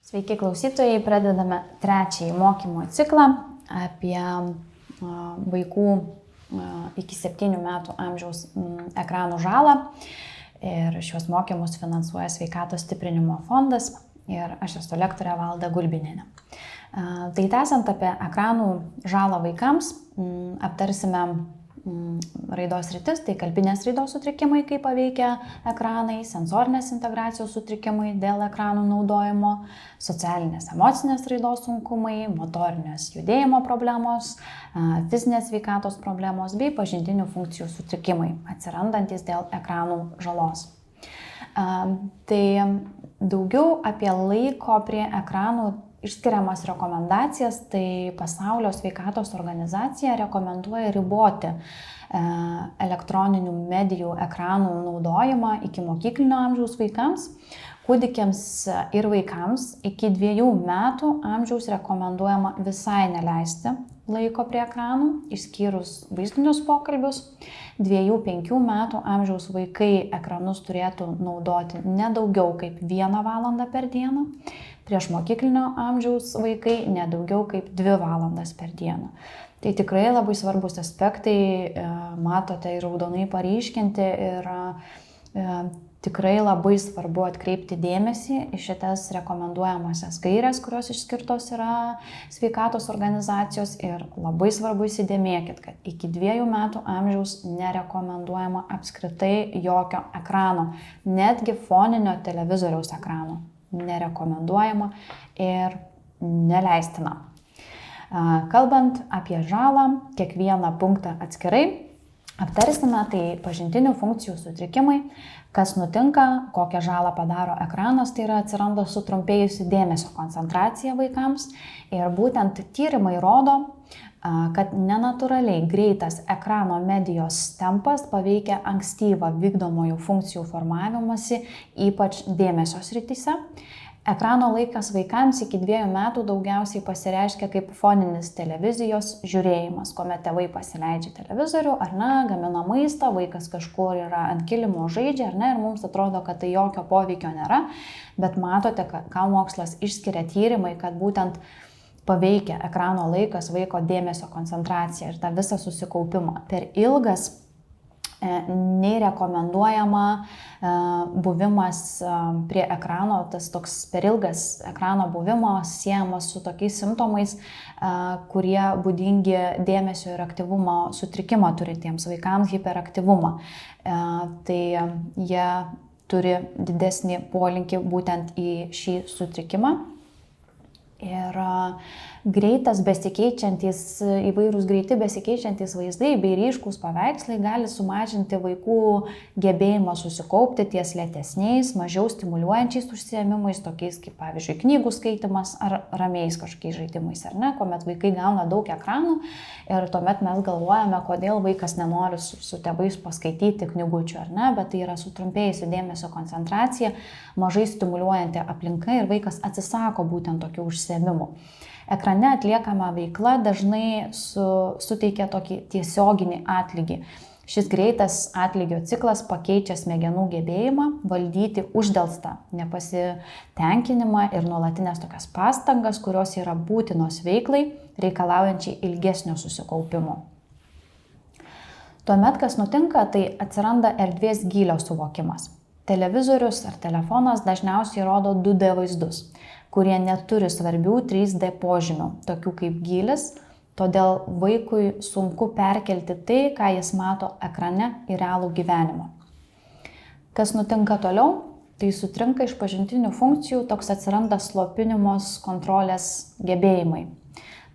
Sveiki klausytojai, pradedame trečiąjį mokymo ciklą apie vaikų iki 7 metų amžiaus ekranų žalą. Ir šios mokymus finansuoja Sveikatos stiprinimo fondas ir aš esu lektorė Valda Gulbinienė. Tai tęsiant apie ekranų žalą vaikams, aptarsime raidos sritis, tai kalbinės raidos sutrikimai, kaip paveikia ekranai, sensorinės integracijos sutrikimai dėl ekranų naudojimo, socialinės emocinės raidos sunkumai, motorinės judėjimo problemos, fizinės sveikatos problemos bei pažintinių funkcijų sutrikimai, atsirandantis dėl ekranų žalos. Tai daugiau apie laiko prie ekranų išskiriamas rekomendacijas, tai Pasaulio sveikatos organizacija rekomenduoja riboti elektroninių medijų ekranų naudojimą iki mokyklinio amžiaus vaikams, kūdikiams ir vaikams iki 2 metų amžiaus rekomenduojama visai neleisti laiko prie ekranų, išskyrus vaizdinius pokalbius. 2-5 metų amžiaus vaikai ekranus turėtų naudoti ne daugiau kaip 1 valandą per dieną, prieš mokyklinio amžiaus vaikai ne daugiau kaip 2 valandas per dieną. Tai tikrai labai svarbus aspektai, matote, ir raudonai paryškinti ir tikrai labai svarbu atkreipti dėmesį į šitas rekomenduojamasias gaires, kurios išskirtos yra sveikatos organizacijos, ir labai svarbu įsidėmėkit, kad iki 2 metų amžiaus nerekomenduojama apskritai jokio ekrano, netgi foninio televizoriaus ekrano nerekomenduojama ir neleistina. Kalbant apie žalą, kiekvieną punktą atskirai aptarsime, tai pažintinių funkcijų sutrikimai, kas nutinka, kokią žalą padaro ekranas, tai yra atsiranda sutrumpėjusi dėmesio koncentracija vaikams, ir būtent tyrimai rodo, kad nenatūraliai greitas ekrano medijos tempas paveikia ankstyvą vykdomųjų funkcijų formavimąsi, ypač dėmesio srityse. Ekrano laikas vaikams iki 2 metų daugiausiai pasireiškia kaip foninis televizijos žiūrėjimas, kuomet tėvai pasileidžia televizorių, ar ne, gamina maistą, vaikas kažkur yra ant kilimo žaidžia, ar ne, ir mums atrodo, kad tai jokio poveikio nėra, bet matote, ką mokslas išskiria tyrimai, kad būtent paveikia ekrano laikas vaiko dėmesio koncentraciją ir tą visą susikaupimą. Per ilgas nei rekomenduojama buvimas prie ekrano, tas toks per ilgas ekrano buvimas siejamas su tokiais simptomais, kurie būdingi dėmesio ir aktyvumo sutrikimą turintiems vaikams, hiperaktyvumą. Tai jie turi didesnį polinkį būtent į šį sutrikimą. Ir greitas besikeičiantis, įvairūs greiti besikeičiantis vaizdai bei ryškūs paveikslai gali sumažinti vaikų gebėjimą susikaupti ties lėtesniais, mažiau stimuliuojančiais užsiėmimais, tokiais kaip pavyzdžiui knygų skaitimas ar ramiais kažkokiais žaidimais, ar ne, kuomet vaikai gauna daug ekranų ir tuomet mes galvojame, kodėl vaikas nenori su tėvais paskaityti knygučių, ar ne, bet tai yra sutrumpėjusi dėmesio koncentracija, mažai stimuliuojanti aplinka ir vaikas atsisako būtent tokių užsiėmimų. Ekrane atliekama veikla dažnai suteikia tokį tiesioginį atlygį. Šis greitas atlygio ciklas pakeičia smegenų gebėjimą valdyti uždelstą nepasitenkinimą ir nuolatinės tokias pastangas, kurios yra būtinos veiklai, reikalaujančiai ilgesnio susikaupimo. Tuomet, kas nutinka, tai atsiranda erdvės gylio suvokimas. Televizorius ar telefonas dažniausiai rodo 2D vaizdus, kurie neturi svarbių 3D požymių, tokių kaip gylis, todėl vaikui sunku perkelti tai, ką jis mato ekrane, į realų gyvenimą. Kas nutinka toliau? Tai sutrinka iš pažintinių funkcijų, toks atsiranda slopinimos kontrolės gebėjimai.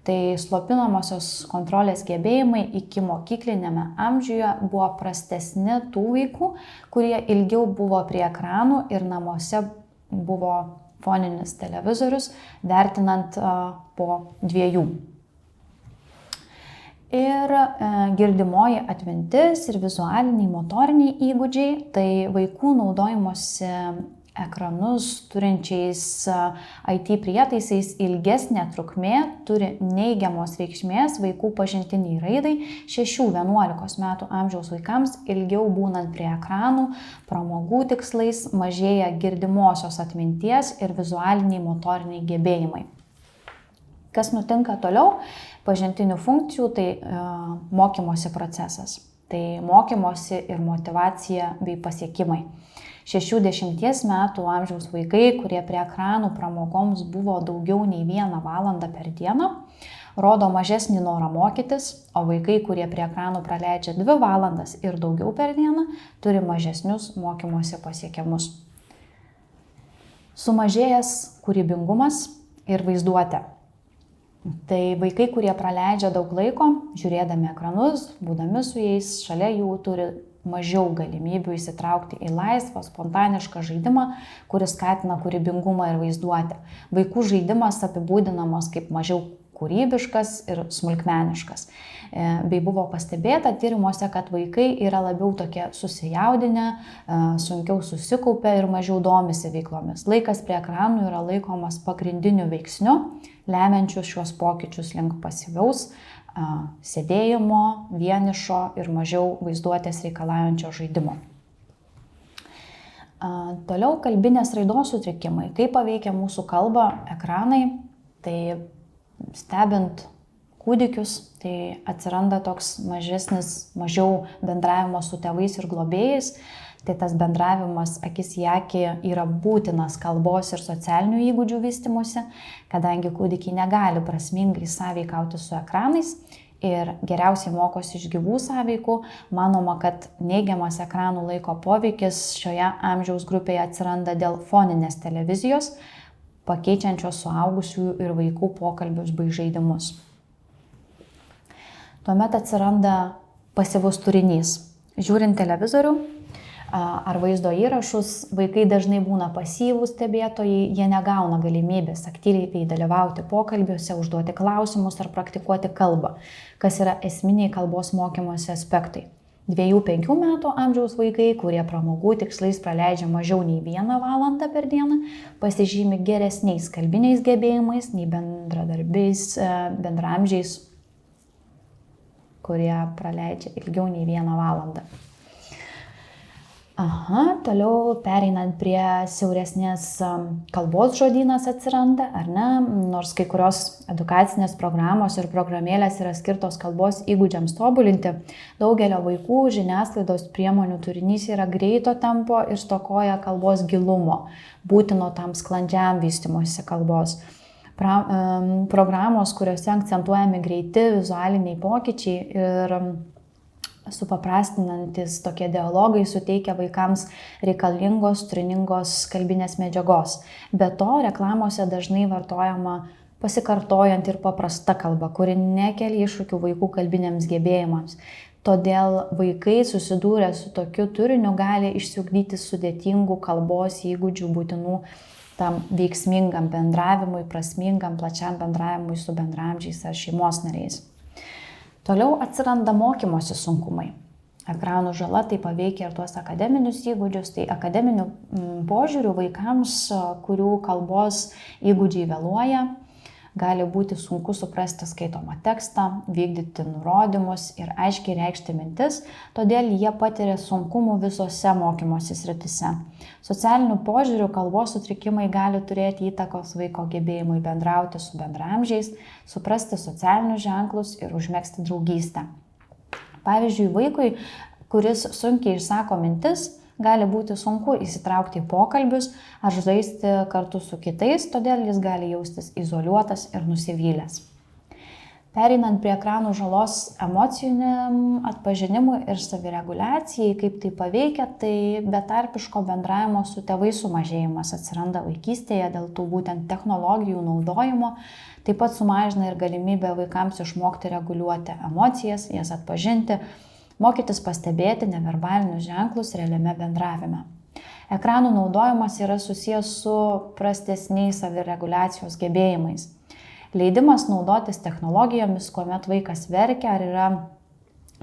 Tai slopinamosios kontrolės gebėjimai iki mokyklinėme amžiuje buvo prastesni tų vaikų, kurie ilgiau buvo prie ekranų ir namuose buvo foninis televizorius, vertinant po 2. Ir girdimoji atmintis ir vizualiniai motoriniai įgūdžiai, tai vaikų naudojimosi ekranus turinčiais IT prietaisais ilgesnė trukmė turi neigiamos reikšmės vaikų pažintiniai raidai. 6-11 metų amžiaus vaikams ilgiau būnant prie ekranų, pramogų tikslais mažėja girdimosios atminties ir vizualiniai motoriniai gebėjimai. Kas nutinka toliau? Pažintinių funkcijų tai mokymosi procesas. Tai mokymosi ir motyvacija bei pasiekimai. 6-10 metų amžiaus vaikai, kurie prie ekranų pramogoms buvo daugiau nei 1 valandą per dieną, rodo mažesnį norą mokytis, o vaikai, kurie prie ekranų praleidžia 2 valandas ir daugiau per dieną, turi mažesnius mokymosi pasiekimus. Sumažėjęs kūrybingumas ir vaizduotė. Tai vaikai, kurie praleidžia daug laiko, žiūrėdami ekranus, būdami su jais, šalia jų turi mažiau galimybių įsitraukti į laisvą, spontanišką žaidimą, kuris skatina kūrybingumą ir vaizduotę. Vaikų žaidimas apibūdinamas kaip mažiau kūrybiškas ir smulkmeniškas. Bei buvo pastebėta tyrimuose, kad vaikai yra labiau tokie susijaudinę, sunkiau susikaupę ir mažiau domisi veiklomis. Laikas prie ekranų yra laikomas pagrindiniu veiksniu, lemiančiu šios pokyčius link pasyvaus sėdėjimo, vienišo ir mažiau vaizduotės reikalaujančio žaidimo. Toliau kalbinės raidos sutrikimai. Kaip paveikia mūsų kalbą ekranai, tai stebint kūdikius, tai atsiranda toks mažiau bendravimo su tėvais ir globėjais. Tai tas bendravimas akis į akį yra būtinas kalbos ir socialinių įgūdžių vystymuose, kadangi kūdikiai negali prasmingai sąveikauti su ekranais ir geriausiai mokosi iš gyvų sąveikų. Manoma, kad neigiamas ekranų laiko poveikis šioje amžiaus grupėje atsiranda dėl foninės televizijos, pakeičiančios suaugusiųjų ir vaikų pokalbius bei žaidimus. Tuomet atsiranda pasyvus turinys. Žiūrint televizorių ar vaizdo įrašus, vaikai dažnai būna pasyvūs stebėtojai, jie negauna galimybės aktyviai dalyvauti pokalbiuose, užduoti klausimus ar praktikuoti kalbą, kas yra esminiai kalbos mokymosi aspektai. 2-5 metų amžiaus vaikai, kurie pramogų tikslais praleidžia mažiau nei 1 valandą per dieną, pasižymi geresniais kalbiniais gebėjimais nei bendraamžiais, kurie praleidžia ilgiau nei 1 valandą. Toliau pereinant prie siauresnės kalbos žodynas atsiranda, ar ne? Nors kai kurios edukacinės programos ir programėlės yra skirtos kalbos įgūdžiams tobulinti, daugelio vaikų žiniasklaidos priemonių turinys yra greito tempo ir stokoja kalbos gilumo, būtino tam sklandžiam vystymosi kalbos. Programos, kuriuose akcentuojami greiti vizualiniai pokyčiai ir supaprastinantis tokie dialogai suteikia vaikams reikalingos, turiningos kalbinės medžiagos. Be to, reklamose dažnai vartojama pasikartojant ir paprasta kalba, kuri nekelia iššūkių vaikų kalbiniams gebėjimams. Todėl vaikai susidūrę su tokiu turiniu gali išsiugdyti sudėtingų kalbos įgūdžių būtinų tam veiksmingam bendravimui, prasmingam, plačiam bendravimui su bendraamžiais ar šeimos nariais. Toliau atsiranda mokymosi sunkumai. Ekranų žala tai paveikia ir tuos akademinius įgūdžius, tai akademinių požiūrių vaikams, kurių kalbos įgūdžiai vėluoja, gali būti sunku suprasti skaitomą tekstą, vykdyti nurodymus ir aiškiai reikšti mintis, todėl jie patiria sunkumų visose mokymosi srityse. Socialinių požiūrių kalbos sutrikimai gali turėti įtakos vaiko gebėjimui bendrauti su bendraamžiais, suprasti socialinius ženklus ir užmegzti draugystę. Pavyzdžiui, vaikui, kuris sunkiai išsako mintis, gali būti sunku įsitraukti į pokalbius ar žaisti kartu su kitais, todėl jis gali jaustis izoliuotas ir nusivylęs. Pereinant prie ekranų žalos emociniam atpažinimui ir savireguliacijai, kaip tai paveikia, tai betarpiško bendravimo su tėvais sumažėjimas atsiranda vaikystėje dėl tų būtent technologijų naudojimo, taip pat sumažina ir galimybę vaikams išmokti reguliuoti emocijas, jas atpažinti, mokytis pastebėti neverbalinius ženklus realiame bendravime. Ekranų naudojimas yra susijęs su prastesniais savireguliacijos gebėjimais. Leidimas naudotis technologijomis, kuomet vaikas verkia ar yra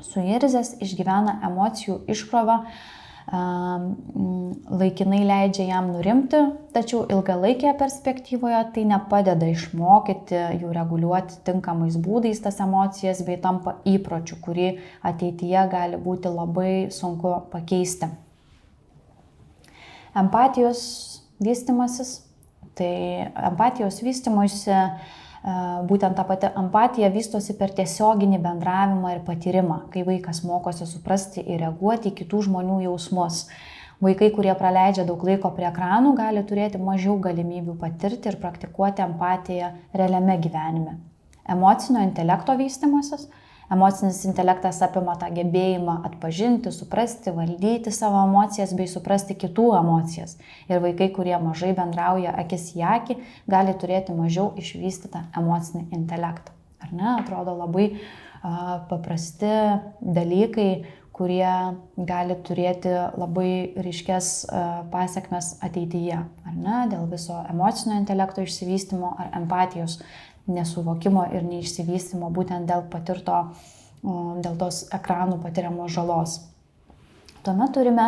suirzęs, išgyvena emocijų iškrovą, laikinai leidžia jam nurimti, tačiau ilgalaikėje perspektyvoje tai nepadeda išmokyti jų reguliuoti tinkamais būdais tas emocijas bei tampa įpročiu, kurį ateityje gali būti labai sunku pakeisti. Empatijos vystymasis. Tai empatijos vystymuisi, būtent ta pati empatija vystosi per tiesioginį bendravimą ir patyrimą, kai vaikas mokosi suprasti ir reaguoti į kitų žmonių jausmus. Vaikai, kurie praleidžia daug laiko prie ekranų, gali turėti mažiau galimybių patirti ir praktikuoti empatiją realiame gyvenime. Emocinio intelekto vystymasis. Emocinis intelektas apima tą gebėjimą atpažinti, suprasti, valdyti savo emocijas bei suprasti kitų emocijas. Ir vaikai, kurie mažai bendrauja akis į akį, gali turėti mažiau išvystytą emocinį intelektą. Ar ne? Atrodo labai paprasti dalykai, kurie gali turėti labai ryškias pasekmes ateityje. Ar ne? Dėl viso emocinio intelekto išsivystymo ar empatijos nesuvokimo ir neišsivystymo būtent dėl tos ekranų patiriamos žalos. Tuomet turime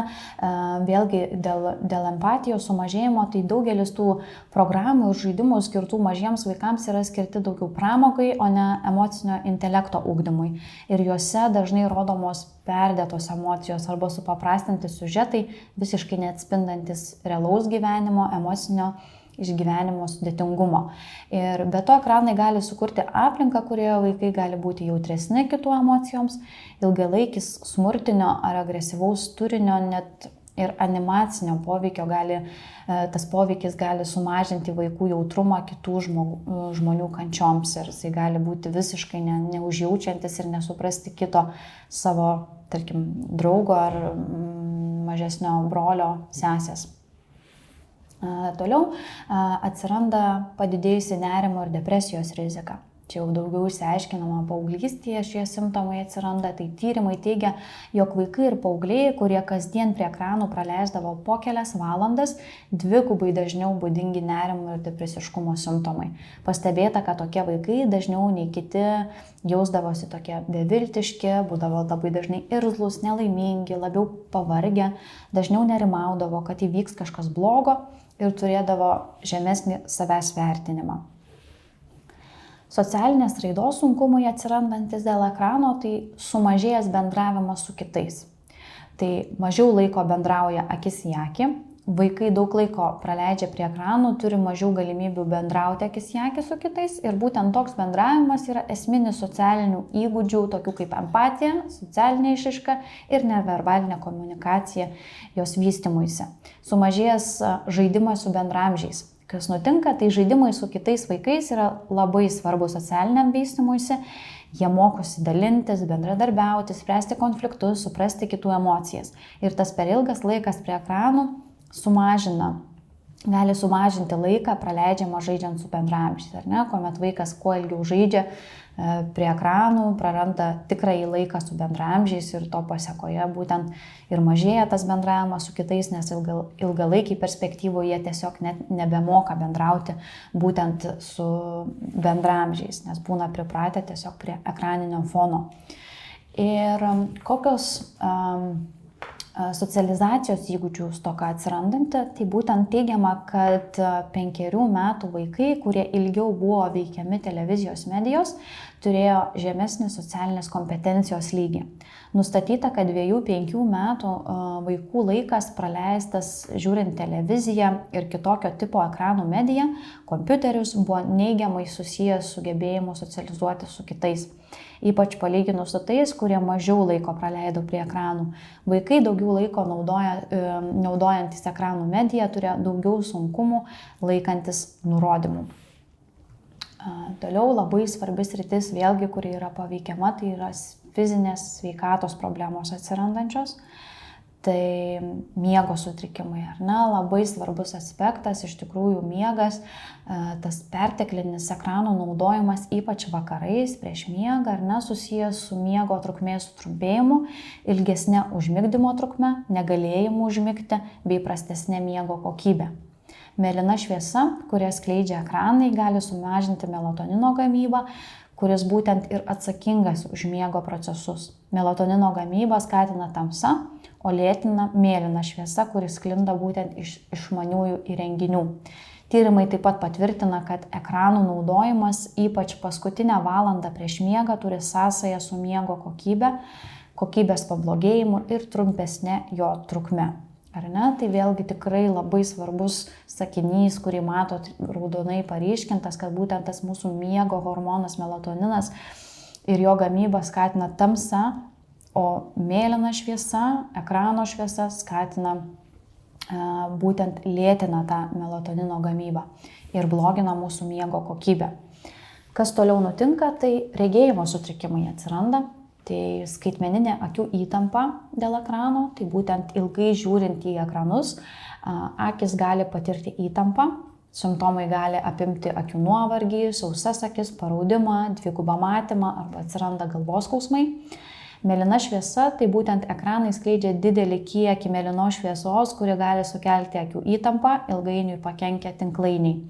vėlgi dėl empatijos sumažėjimo, tai daugelis tų programų ir žaidimų skirtų mažiems vaikams yra skirti daugiau pramogai, o ne emocinio intelekto ugdymui. Ir juose dažnai rodomos perdėtos emocijos arba supaprastinti siužetai, visiškai neatspindantis realaus gyvenimo, emocinio išgyvenimo sudėtingumo. Ir be to ekranai gali sukurti aplinką, kurioje vaikai gali būti jautresni kitų emocijoms, ilgalaikis smurtinio ar agresyvaus turinio net ir animacinio poveikio tas poveikis gali sumažinti vaikų jautrumą kitų žmonių kančioms ir jisai gali būti visiškai neužjaučiantis ir nesuprasti kito savo, tarkim, draugo ar mažesnio brolio sesės. Toliau atsiranda padidėjusi nerimo ir depresijos rizika. Čia jau daugiau išsiaiškinama paauglystėje šie simptomai atsiranda, tai tyrimai teigia, jog vaikai ir paaugliai, kurie kasdien prie ekranų praleisdavo po kelias valandas, dvigubai dažniau būdingi nerimo ir depresiškumo simptomai. Pastebėta, kad tokie vaikai dažniau nei kiti jausdavosi tokie beviltiški, būdavo labai dažnai irzlūs, nelaimingi, labiau pavargę, dažniau nerimaudavo, kad įvyks kažkas blogo ir turėdavo žemesnį savęs vertinimą. Socialinės raidos sunkumai atsirandantis dėl ekrano, tai sumažėjęs bendravimas su kitais. Tai mažiau laiko bendrauja akis į akį, vaikai daug laiko praleidžia prie ekranų, turi mažiau galimybių bendrauti akis į akį su kitais ir būtent toks bendravimas yra esminis socialinių įgūdžių, tokių kaip empatija, socialinė išraiška ir neverbalinė komunikacija jos vystymuisi. Sumažėjęs žaidimas su bendraamžiais. Kas nutinka, tai žaidimai su kitais vaikais yra labai svarbus socialiniam vystymuisi. Jie mokosi dalintis, bendradarbiauti, spręsti konfliktus, suprasti kitų emocijas. Ir tas per ilgas laikas prie ekranų gali sumažinti laiką praleidžiamą žaidžiant su bendraamžiais, ar ne? Kuomet vaikas kuo ilgiau žaidžia prie ekranų, praranda tikrąjį laiką su bendraamžiais ir to pasekoje būtent ir mažėja tas bendravimas su kitais, nes ilgalaikiai perspektyvoje jie tiesiog net nebemoka bendrauti būtent su bendraamžiais, nes būna pripratę tiesiog prie ekraninio fono. Ir kokios socializacijos įgūdžių stoka atsirandanti, tai būtent teigiama, kad 5 metų vaikai, kurie ilgiau buvo veikiami televizijos medijos, turėjo žemesnį socialinės kompetencijos lygį. Nustatyta, kad 2-5 metų vaikų laikas praleistas žiūrint televiziją ir kitokio tipo ekranų mediją, kompiuterius, buvo neigiamai susijęs su gebėjimu socializuoti su kitais. Ypač palyginus su tais, kurie mažiau laiko praleido prie ekranų. Vaikai daugiau laiko naudojantis ekranų mediją turėjo daugiau sunkumų laikantis nurodymų. Toliau labai svarbi sritis, vėlgi, kuri yra paveikiama, tai yra fizinės sveikatos problemos atsirandančios. Tai miego sutrikimai, ar ne? Labai svarbus aspektas, iš tikrųjų miegas, tas perteklinis ekranų naudojimas, ypač vakarais prieš miegą, ar ne, susijęs su miego trukmės sutrumpėjimu, ilgesnė užmigdymo trukme, negalėjimu užmigti bei prastesnė miego kokybė. Mėlyna šviesa, kurią skleidžia ekranai, gali sumažinti melatonino gamybą, kuris būtent ir atsakingas už miego procesus. Melatonino gamybą skatina tamsa, o lėtina mėlyna šviesa, kuris sklinda būtent iš išmaniųjų įrenginių. Tyrimai taip pat patvirtina, kad ekranų naudojimas, ypač paskutinę valandą prieš miegą, turi sąsają su miego kokybės pablogėjimu ir trumpesnė jo trukme. Ar ne? Tai vėlgi tikrai labai svarbus sakinys, kurį matot raudonai paryškintas, kad būtent tas mūsų miego hormonas melatoninas ir jo gamyba skatina tamsą, o mėlyna šviesa, ekrano šviesa skatina būtent lėtina tą melatonino gamybą ir blogina mūsų miego kokybę. Kas toliau nutinka, tai regėjimo sutrikimai atsiranda, tai skaitmeninė akių įtampa dėl ekrano, tai būtent ilgai žiūrint į ekranus, akis gali patirti įtampą, simptomai gali apimti akių nuovargį, sausas akis, paraudimą, dvigubą matymą arba atsiranda galvos skausmai. Mėlyna šviesa, tai būtent ekranai skleidžia didelį kiekį mėlynos šviesos, kuri gali sukelti akių įtampą, ilgainiui pakenkia tinklainiai.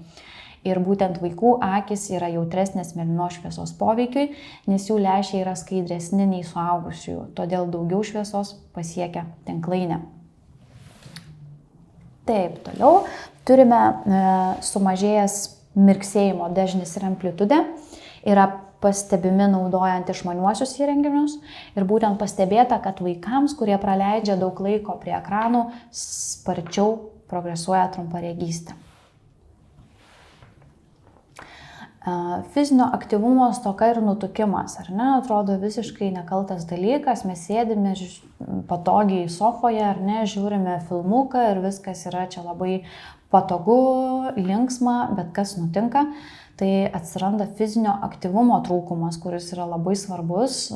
Ir būtent vaikų akys yra jautresnės mėlynos šviesos poveikiui, nes jų lęšiai yra skaidresni nei suaugusiųjų, todėl daugiau šviesos pasiekia tinklainę. Taip, toliau turime sumažėjęs mirksėjimo dažnis ir amplitudė. Yra pastebimi naudojant išmaniuosius įrenginius ir būtent pastebėta, kad vaikams, kurie praleidžia daug laiko prie ekranų, sparčiau progresuoja trumparegystė. Fizinio aktyvumo stoka ir nutukimas, ar ne, atrodo visiškai nekaltas dalykas, mes sėdime patogiai sofoje, ar ne, žiūrime filmuką ir viskas yra čia labai patogu, linksma, bet kas nutinka? Tai atsiranda fizinio aktyvumo trūkumas, kuris yra labai svarbus,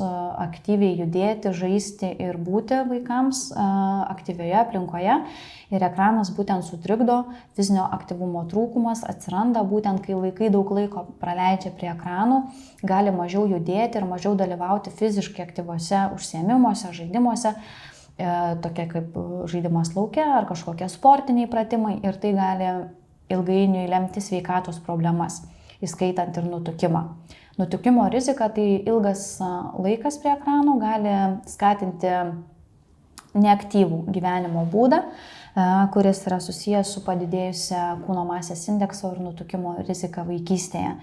aktyviai judėti, žaisti ir būti vaikams aktyvioje aplinkoje. Ir ekranas būtent sutrikdo, fizinio aktyvumo trūkumas atsiranda būtent, kai vaikai daug laiko praleidžia prie ekranų, gali mažiau judėti ir mažiau dalyvauti fiziškai aktyviuose užsiėmimuose, žaidimuose, tokie kaip žaidimas lauke ar kažkokie sportiniai pratimai, ir tai gali ilgainiui lemti sveikatos problemas, įskaitant ir nutukimą. Nutukimo rizika, tai ilgas laikas prie ekranų gali skatinti neaktyvų gyvenimo būdą, kuris yra susijęs su padidėjusia kūno masės indekso ir nutukimo rizika vaikystėje.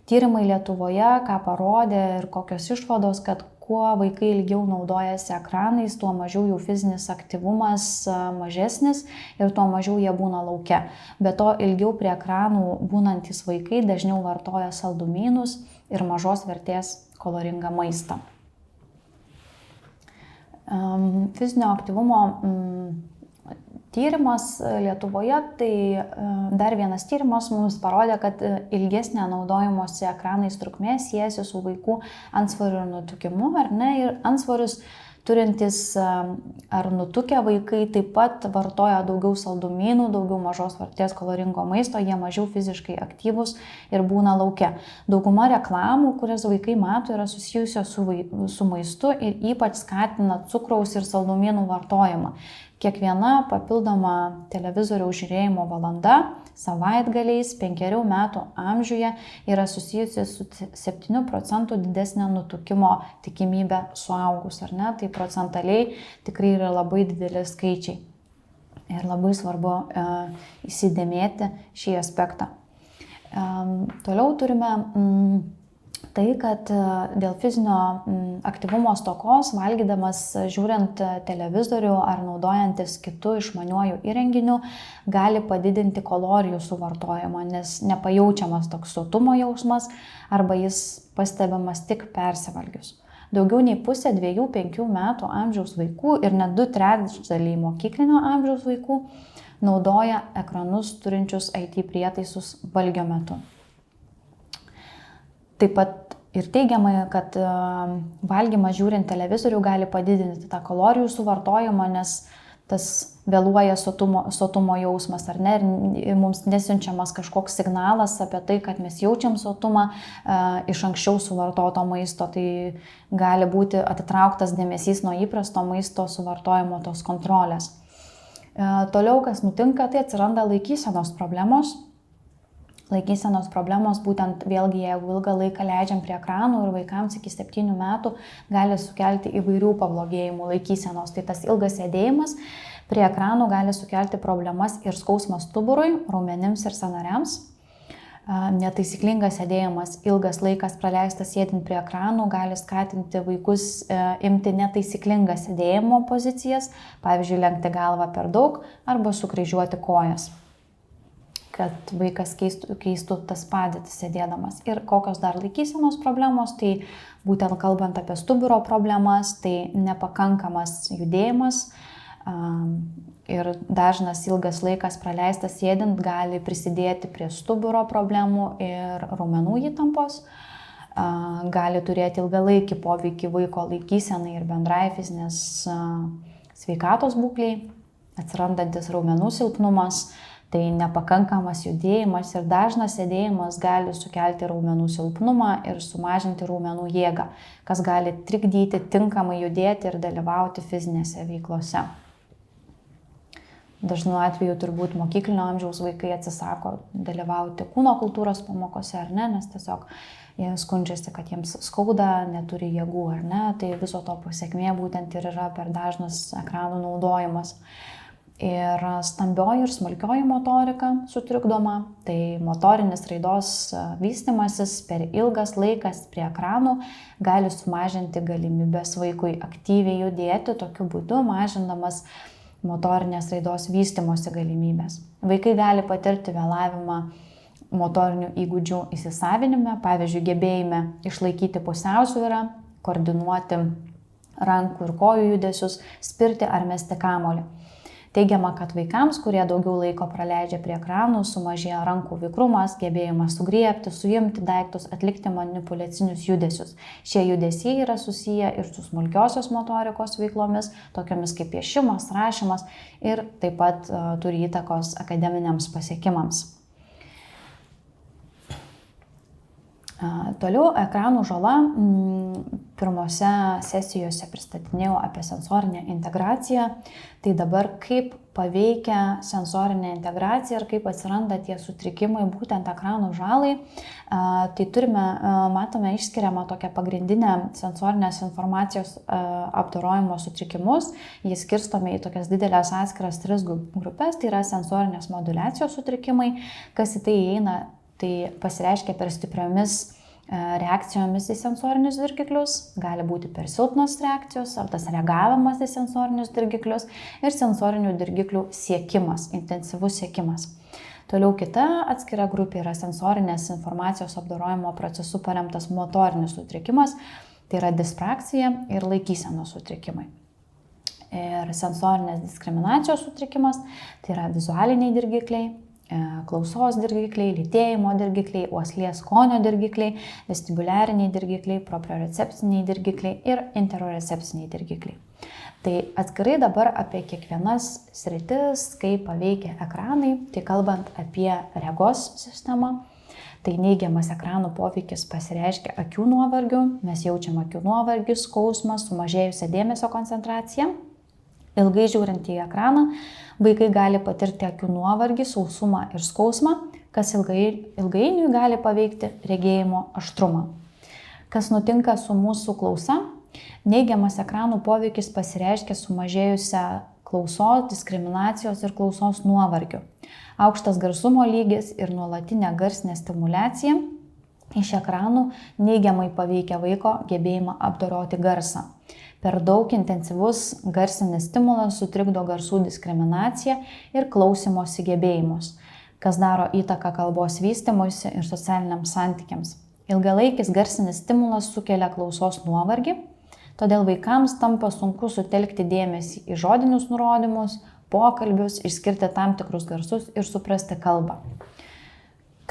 Tyrimai Lietuvoje, ką parodė ir kokios išvados, kad kuo vaikai ilgiau naudojasi ekranais, tuo mažiau jų fizinis aktyvumas mažesnis ir tuo mažiau jie būna lauke. Be to, ilgiau prie ekranų būnantis vaikai dažniau vartoja saldumynus ir mažos vertės kaloringą maistą. Fizinio aktyvumo tyrimas Lietuvoje, tai dar vienas tyrimas mums parodė, kad ilgesnė naudojimosi ekranais trukmė siejasi su vaikų antsvoriu ir nutukimu, ar ne? Ir antsvorius turintys ar nutukę vaikai taip pat vartoja daugiau saldumynų, daugiau mažos vertės kaloringo maisto, jie mažiau fiziškai aktyvūs ir būna lauke. Dauguma reklamų, kurias vaikai mato, yra susijusios su maistu ir ypač skatina cukraus ir saldumynų vartojimą. Kiekviena papildoma televizoriaus žiūrėjimo valanda savaitgaliais 5 metų amžiuje yra susijusi su 7% didesnė nutukimo tikimybė suaugus, ar ne? Tai procentaliai tikrai yra labai dideli skaičiai. Ir labai svarbu įsidėmėti šį aspektą. Toliau turime tai, kad dėl fizinio aktyvumo stokos, valgydamas, žiūrint televizorių ar naudojantis kitų išmaniuoju įrenginiu, gali padidinti kalorijų suvartojimą, nes nepajaučiamas toks sotumo jausmas arba jis pastebimas tik persivalgius. Daugiau nei pusė 2-5 metų amžiaus vaikų ir net 2/3 mokyklinio amžiaus vaikų naudoja ekranus turinčius IT prietaisus valgio metu. Taip pat ir teigiamai, kad valgymas žiūrint televizorių gali padidinti tą kalorijų suvartojimą, nes tas vėluoja sotumo jausmas, ar ne, ir mums nesiunčiamas kažkoks signalas apie tai, kad mes jaučiam sotumą iš anksčiau suvartoto maisto, tai gali būti atitrauktas dėmesys nuo įprasto maisto suvartojimo tos kontrolės. Toliau, kas nutinka, tai atsiranda laikysenos problemos. Laikysenos problemos, būtent vėlgi, jeigu ilgą laiką leidžiam prie ekranų ir vaikams iki 7 metų gali sukelti įvairių pablogėjimų laikysenos. Tai tas ilgas sėdėjimas prie ekranų gali sukelti problemas ir skausmą stuburui, raumenims ir sąnariams. Netaisyklingas sėdėjimas, ilgas laikas praleistas sėdint prie ekranų gali skatinti vaikus imti netaisyklingas sėdėjimo pozicijas, pavyzdžiui, lenkti galvą per daug arba sukryžiuoti kojas, kad vaikas keistų tas padėtis sėdėdamas. Ir kokios dar laikysenos problemos, tai būtent kalbant apie stuburo problemas, tai nepakankamas judėjimas ir dažnas ilgas laikas praleistas sėdint gali prisidėti prie stuburo problemų ir raumenų įtampos, gali turėti ilgalaikį poveikį vaiko laikysenai ir bendrai fizinės sveikatos būkliai, atsirandantis raumenų silpnumas. Tai nepakankamas judėjimas ir dažnas sėdėjimas gali sukelti raumenų silpnumą ir sumažinti raumenų jėgą, kas gali trikdyti tinkamai judėti ir dalyvauti fizinėse veiklose. Dažnu atveju turbūt mokyklinio amžiaus vaikai atsisako dalyvauti kūno kultūros pamokose, ar ne, nes tiesiog jie skundžiasi, kad jiems skauda, neturi jėgų, ar ne, tai viso to pasiekmė būtent ir yra per dažnas ekranų naudojimas. Ir stambioji ir smulkioji motorika sutrikdoma, tai motorinis raidos vystymasis per ilgas laikas prie ekranų gali sumažinti galimybės vaikui aktyviai judėti, tokiu būdu mažindamas motorinės raidos vystymosi galimybės. Vaikai gali patirti vėlavimą motorinių įgūdžių įsisavinime, pavyzdžiui, gebėjime išlaikyti pusiausvyrą, koordinuoti rankų ir kojų judesius, spirti ar mesti kamuolį. Teigiama, kad vaikams, kurie daugiau laiko praleidžia prie ekranų, sumažėja rankų vikrumas, gebėjimas sugriebti, suimti daiktus, atlikti manipuliacinius judesius. Šie judesiai yra susiję ir su smulkiosios motorikos veiklomis, tokiamis kaip piešimas, rašymas ir taip pat turi įtakos akademiniams pasiekimams. Toliau ekranų žala. Pirmose sesijose pristatinėjau apie sensorinę integraciją. Tai dabar kaip paveikia sensorinė integracija ir kaip atsiranda tie sutrikimai būtent ekranų žalai. Tai matome išskiriamą tokią pagrindinę sensorinės informacijos apdorojimo sutrikimus. Jis skirstomi į tokias didelės atskiras 3 grupės. Tai yra sensorinės moduliacijos sutrikimai. Kas į tai įeina? Tai pasireiškia per stipriomis reakcijomis į sensorinius dirgiklius, gali būti per silpnos reakcijos ar tas reagavimas į sensorinius dirgiklius ir sensorinių dirgiklių siekimas, intensyvus siekimas. Toliau kita atskira grupė yra sensorinės informacijos apdorojimo procesų paremtas motorinis sutrikimas, tai yra dispraksija ir laikysenos sutrikimai. Ir sensorinės diskriminacijos sutrikimas, tai yra vizualiniai dirgikliai, klausos dirgikliai, lytėjimo dirgikliai, uoslės skonio dirgikliai, vestibuliariniai dirgikliai, propriorecepciniai dirgikliai ir interorecepciniai dirgikliai. Tai atskirai dabar apie kiekvienas sritis, kaip paveikia ekranai, tai kalbant apie regos sistemą, tai neigiamas ekranų poveikis pasireiškia akių nuovargiu, mes jaučiam akių nuovargį, skausmą, sumažėjusią dėmesio koncentraciją. Ilgai žiūrint į ekraną, vaikai gali patirti akių nuovargį, sausumą ir skausmą, kas ilgainiui gali paveikti regėjimo aštrumą. Kas nutinka su mūsų klausa? Neigiamas ekranų poveikis pasireiškia sumažėjusią klausos, diskriminacijos ir klausos nuovargiu. Aukštas garsumo lygis ir nuolatinė garsinė stimulacija iš ekranų neigiamai paveikia vaiko gebėjimą apdoroti garsą. Per daug intensyvus garsinis stimulas sutrikdo garsų diskriminaciją ir klausymosi gebėjimus, kas daro įtaką kalbos vystymuisi ir socialiniams santykiams. Ilgalaikis garsinis stimulas sukelia klausos nuovargį, todėl vaikams tampa sunku sutelkti dėmesį į žodinius nurodymus, pokalbius, išskirti tam tikrus garsus ir suprasti kalbą.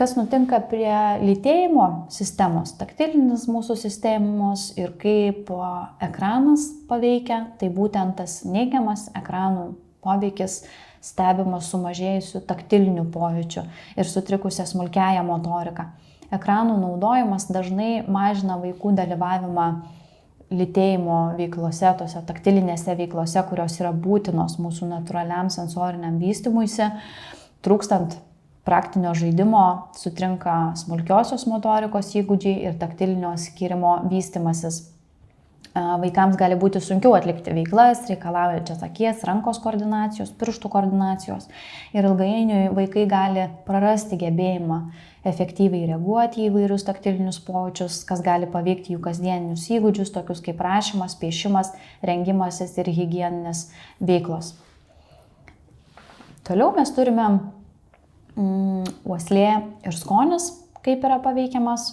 Kas nutinka prie lytėjimo sistemos, taktilinis mūsų sistemos ir kaip ekranas paveikia, tai būtent tas neigiamas ekranų poveikis stebimas sumažėjusių taktilinių pojūčių ir sutrikusią smulkiąją motoriką. Ekranų naudojimas dažnai mažina vaikų dalyvavimą lytėjimo veiklose, tose taktilinėse veiklose, kurios yra būtinos mūsų natūraliam sensoriniam vystymuisi, trūkstant praktinio žaidimo sutrinka smulkiosios motorikos įgūdžiai ir taktilinio skyrimo vystimasis. Vaikams gali būti sunkiau atlikti veiklas, reikalaujančias akies, rankos koordinacijos, pirštų koordinacijos ir ilgainiui vaikai gali prarasti gebėjimą efektyviai reaguoti į įvairius taktilinius pojūčius, kas gali paveikti jų kasdieninius įgūdžius, tokius kaip rašymas, piešimas, rengimasis ir higieninės veiklos. Toliau mes turime uoslė ir skonis, kaip yra paveikiamas.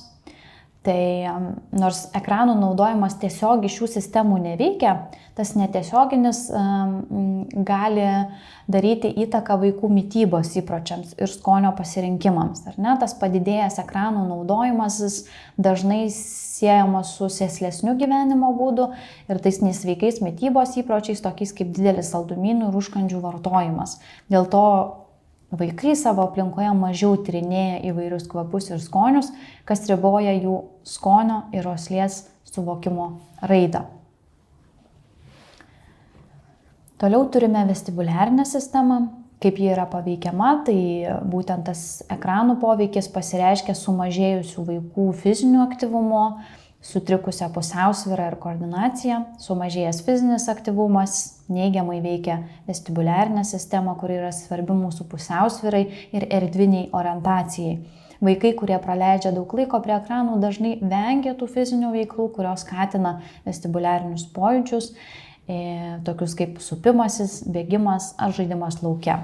Tai nors ekranų naudojimas tiesiog iš šių sistemų neveikia, tas netiesioginis gali daryti įtaką vaikų mitybos įpročiams ir skonio pasirinkimams. Ar ne? Tas padidėjęs ekranų naudojimas dažnai siejamas su sėslesniu gyvenimo būdu ir tais nesveikais mitybos įpročiais, tokiais kaip didelis saldumynų ir užkandžių vartojimas. Dėl to vaikai savo aplinkoje mažiau tyrinėja įvairius kvapus ir skonius, kas riboja jų skonio ir uoslės suvokimo raidą. Toliau turime vestibuliarinę sistemą. Kaip ji yra paveikiama, tai būtent tas ekranų poveikis pasireiškia sumažėjusių vaikų fiziniu aktyvumu, sutrikusią pusiausvyrą ir koordinaciją, sumažėjęs fizinis aktyvumas neigiamai veikia vestibuliarinę sistemą, kuri yra svarbi mūsų pusiausvyrai ir erdviniai orientacijai. Vaikai, kurie praleidžia daug laiko prie ekranų, dažnai vengia tų fizinių veiklų, kurios skatina vestibuliarinius pojūčius, tokius kaip supimasis, bėgimas ar žaidimas lauke.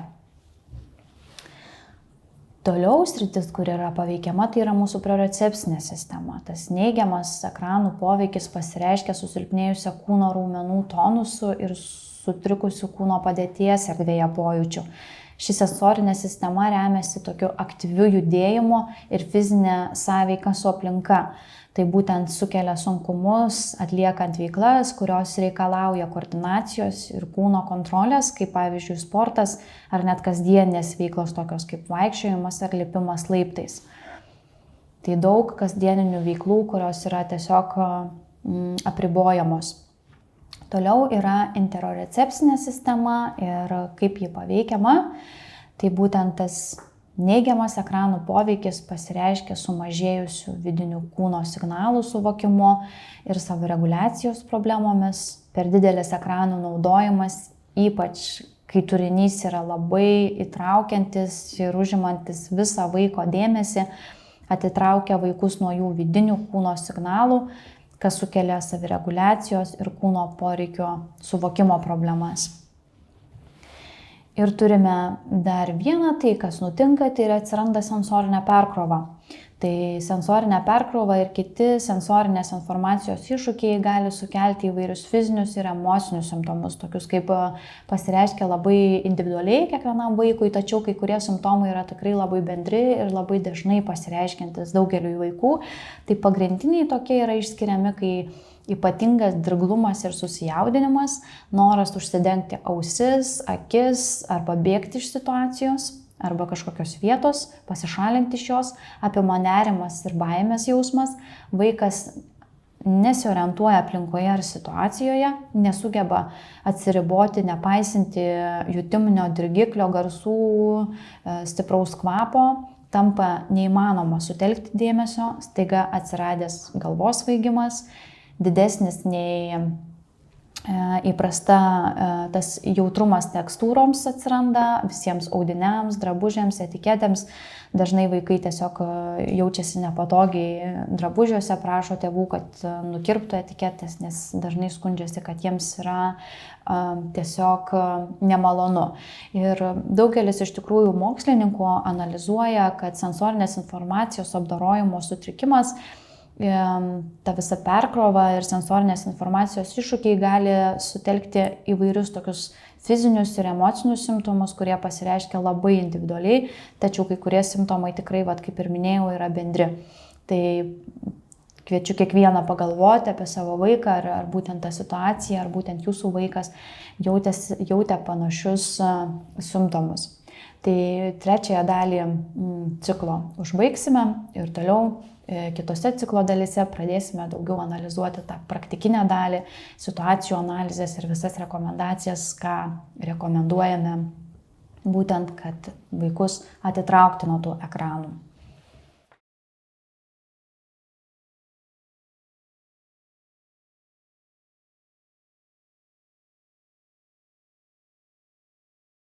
Toliau sritis, kur yra paveikiama, tai yra mūsų prorecepcinė sistema. Tas neigiamas ekranų poveikis pasireiškia susilpnėjusią kūno raumenų tonusu ir sutrikusių kūno padėties erdvėje pojūčių. Ši sensorinė sistema remiasi tokiu aktyviu judėjimu ir fizinė sąveika su aplinka. Tai būtent sukelia sunkumus atliekant veiklas, kurios reikalauja koordinacijos ir kūno kontrolės, kaip pavyzdžiui sportas ar net kasdienės veiklos tokios kaip vaikščiojimas ar lipimas laiptais. Tai daug kasdieninių veiklų, kurios yra tiesiog apribojamos. Toliau yra interorecepcinė sistema ir kaip ji paveikiama. Tai būtent tas neigiamas ekranų poveikis pasireiškia sumažėjusių vidinių kūno signalų suvokimu ir savireguliacijos problemomis. Per didelis ekranų naudojimas, ypač kai turinys yra labai įtraukiantis ir užimantis visą vaiko dėmesį, atitraukia vaikus nuo jų vidinių kūno signalų, kas sukelia savireguliacijos ir kūno poreikio suvokimo problemas. Ir turime dar vieną, tai kas nutinka, tai atsiranda sensorinė perkrova. Tai sensorinė perkrova ir kiti sensorinės informacijos iššūkiai gali sukelti įvairius fizinius ir emocinius simptomus, tokius kaip pasireiškia labai individualiai kiekvienam vaikui, tačiau kai kurie simptomai yra tikrai labai bendri ir labai dažnai pasireiškiantis daugeliui vaikų. Tai pagrindiniai tokie yra išskiriami, kai ypatingas dirglumas ir susijaudinimas, noras užsidengti ausis, akis arba bėgti iš situacijos arba kažkokios vietos, pasišalinti iš jos, apima nerimas ir baimės jausmas, vaikas nesiorientuoja aplinkoje ar situacijoje, nesugeba atsiriboti, nepaisinti jutiminio dirgiklio, garsų, stipraus kvapo, tampa neįmanoma sutelkti dėmesio, staiga atsiradęs galvos svaigimas, didesnis nei įprasta tas jautrumas tekstūroms atsiranda, visiems audiniams, drabužiams, etiketėms. Dažnai vaikai tiesiog jaučiasi nepatogiai drabužiuose, prašo tėvų, kad nukirptų etiketės, nes dažnai skundžiasi, kad jiems yra tiesiog nemalonu. Ir daugelis iš tikrųjų mokslininkų analizuoja, kad sensorinės informacijos apdorojimo sutrikimas, ta visa perkrova ir sensorinės informacijos iššūkiai gali sutelkti įvairius tokius fizinius ir emocinius simptomus, kurie pasireiškia labai individualiai, tačiau kai kurie simptomai tikrai, kaip ir minėjau, yra bendri. Tai kviečiu kiekvieną pagalvoti apie savo vaiką, ar būtent tą situaciją, ar būtent jūsų vaikas jautė panašius simptomus. Tai trečiąją dalį ciklo užbaigsime ir toliau kitose ciklo dalyse pradėsime daugiau analizuoti tą praktikinę dalį, situacijų analizės ir visas rekomendacijas, ką rekomenduojame būtent, kad vaikus atitraukti nuo tų ekranų.